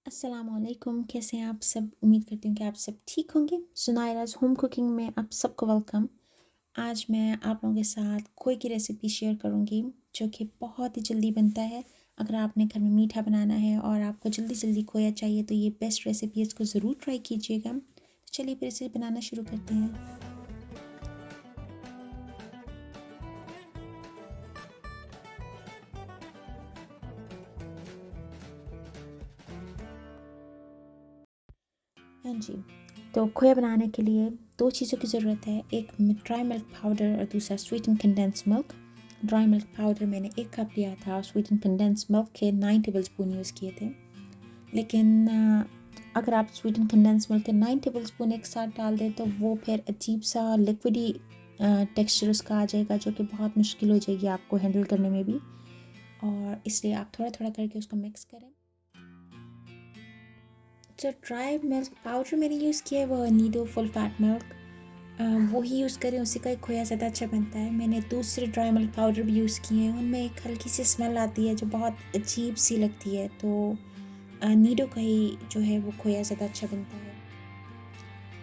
अस्सलामुअलैकुम, कैसे हैं आप सब? उम्मीद करती हूँ कि आप सब ठीक होंगे। सुनायराज होम कुकिंग में आप सबको वेलकम। आज मैं आप लोगों के साथ खोए की रेसिपी शेयर करूँगी जो कि बहुत ही जल्दी बनता है। अगर आपने घर में मीठा बनाना है और आपको जल्दी जल्दी खोया चाहिए तो ये बेस्ट रेसिपी है, इसको ज़रूर ट्राई कीजिएगा। तो चलिए फिर इसे बनाना शुरू करते हैं। हाँ जी, तो खोया बनाने के लिए दो चीज़ों की ज़रूरत है। एक ड्राई मिल्क पाउडर और दूसरा sweet and condense milk. Dry milk powder मैंने 1 कप लिया था और स्वीट एंड कंडेंस मिल्क के 9 टेबल स्पून यूज़ किए थे। लेकिन अगर आप स्वीट एंड कंडेंस मिल्क के 9 टेबल स्पून एक साथ डाल दें तो वो फिर अजीब सा लिक्विडी टेक्सचर उसका आ जाएगा, जो कि बहुत मुश्किल हो जाएगी आपको हैंडल करने में भी। और इसलिए आप थोड़ा थोड़ा करके उसको मिक्स करें। जो ड्राई मिल्क पाउडर मैंने यूज़ किया है वो नीडो फुल फैट मिल्क, वो ही यूज़ करें, उसी का ही खोया ज़्यादा अच्छा बनता है। मैंने दूसरे ड्राई मिल्क पाउडर भी यूज़ किए हैं, उनमें एक हल्की सी स्मेल आती है जो बहुत अजीब सी लगती है। तो नीडो का ही जो है वो खोया ज़्यादा अच्छा बनता है।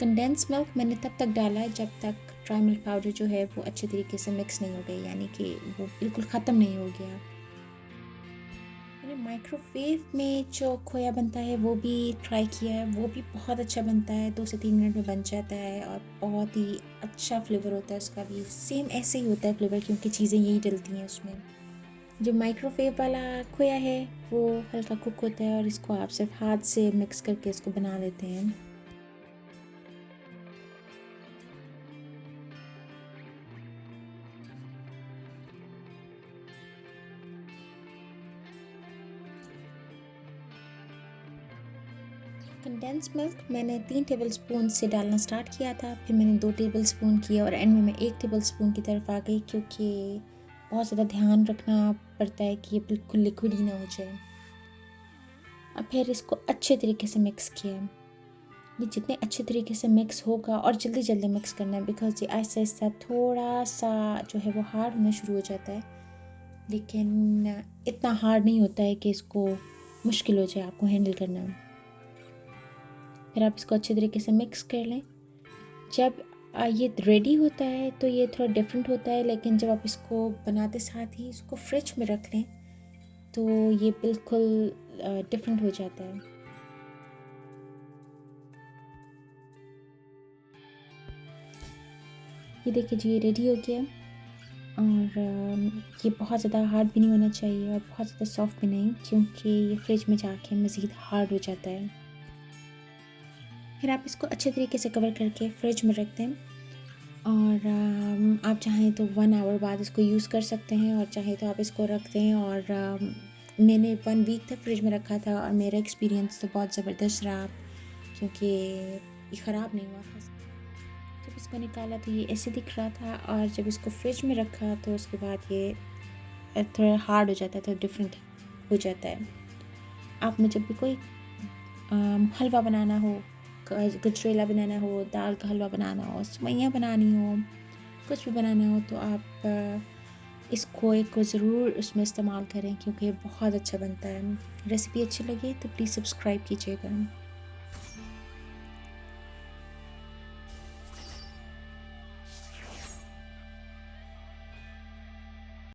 कंडेंस मिल्क मैंने तब तक डाला है जब तक ड्राई मिल्क पाउडर जो है वो अच्छे तरीके से मिक्स नहीं हो गई, यानी कि वो बिल्कुल ख़त्म नहीं हो गया। मैंने माइक्रोवेव में जो खोया बनता है वो भी ट्राई किया है, वो भी बहुत अच्छा बनता है। 2 से 3 मिनट में बन जाता है और बहुत ही अच्छा फ्लेवर होता है उसका भी। सेम ऐसे ही होता है फ्लेवर, क्योंकि चीज़ें यही डलती हैं उसमें। जो माइक्रोवेव वाला खोया है वो हल्का कुक होता है और इसको आप सिर्फ हाथ से मिक्स करके इसको बना लेते हैं। कंडेंस मिल्क मैंने 3 टेबल स्पून से डालना स्टार्ट किया था, फिर मैंने 2 टेबल स्पून किया और एंड में मैं 1 टेबल स्पून की तरफ आ गई, क्योंकि बहुत ज़्यादा ध्यान रखना पड़ता है कि ये बिल्कुल लिक्विड ही ना हो जाए। अब फिर इसको अच्छे तरीके से मिक्स किया। ये जितने अच्छे तरीके से मिक्स होगा, और जल्दी जल्दी मिक्स करना है बिकॉज़ ये आहिस्ता आहिस्ता थोड़ा सा जो है वो हार्ड होना शुरू हो जाता है, लेकिन इतना हार्ड नहीं होता है कि इसको मुश्किल हो जाए आपको हैंडल करना। फिर आप इसको अच्छे तरीके से मिक्स कर लें। जब ये रेडी होता है तो ये थोड़ा डिफरेंट होता है, लेकिन जब आप इसको बनाते साथ ही इसको फ्रिज में रख लें तो ये बिल्कुल डिफरेंट हो जाता है। ये देखिए जी, ये रेडी हो गया। और ये बहुत ज़्यादा हार्ड भी नहीं होना चाहिए और बहुत ज़्यादा सॉफ्ट भी नहीं, क्योंकि ये फ्रिज में जाके मज़ीद हार्ड हो जाता है। फिर आप इसको अच्छे तरीके से कवर करके फ्रिज में रख दें। और आप चाहें तो 1 आवर बाद इसको यूज़ कर सकते हैं, और चाहे तो आप इसको रख दें। और मैंने 1 वीक तक फ्रिज में रखा था और मेरा एक्सपीरियंस तो बहुत ज़बरदस्त रहा, क्योंकि ये ख़राब नहीं हुआ था। जब इसको निकाला तो ये ऐसे दिख रहा था, और जब इसको फ्रिज में रखा तो उसके बाद ये थोड़ा हार्ड हो जाता है, तो डिफरेंट हो जाता है। आपने जब भी कोई हलवा बनाना हो, गजरेला बनाना हो, दाल का हलवा बनाना हो, सेवइयाँ बनानी हो, कुछ भी बनाना हो, तो आप इस खोए को ज़रूर उसमें इस्तेमाल करें, क्योंकि ये बहुत अच्छा बनता है। रेसिपी अच्छी लगी तो प्लीज़ सब्सक्राइब कीजिएगा।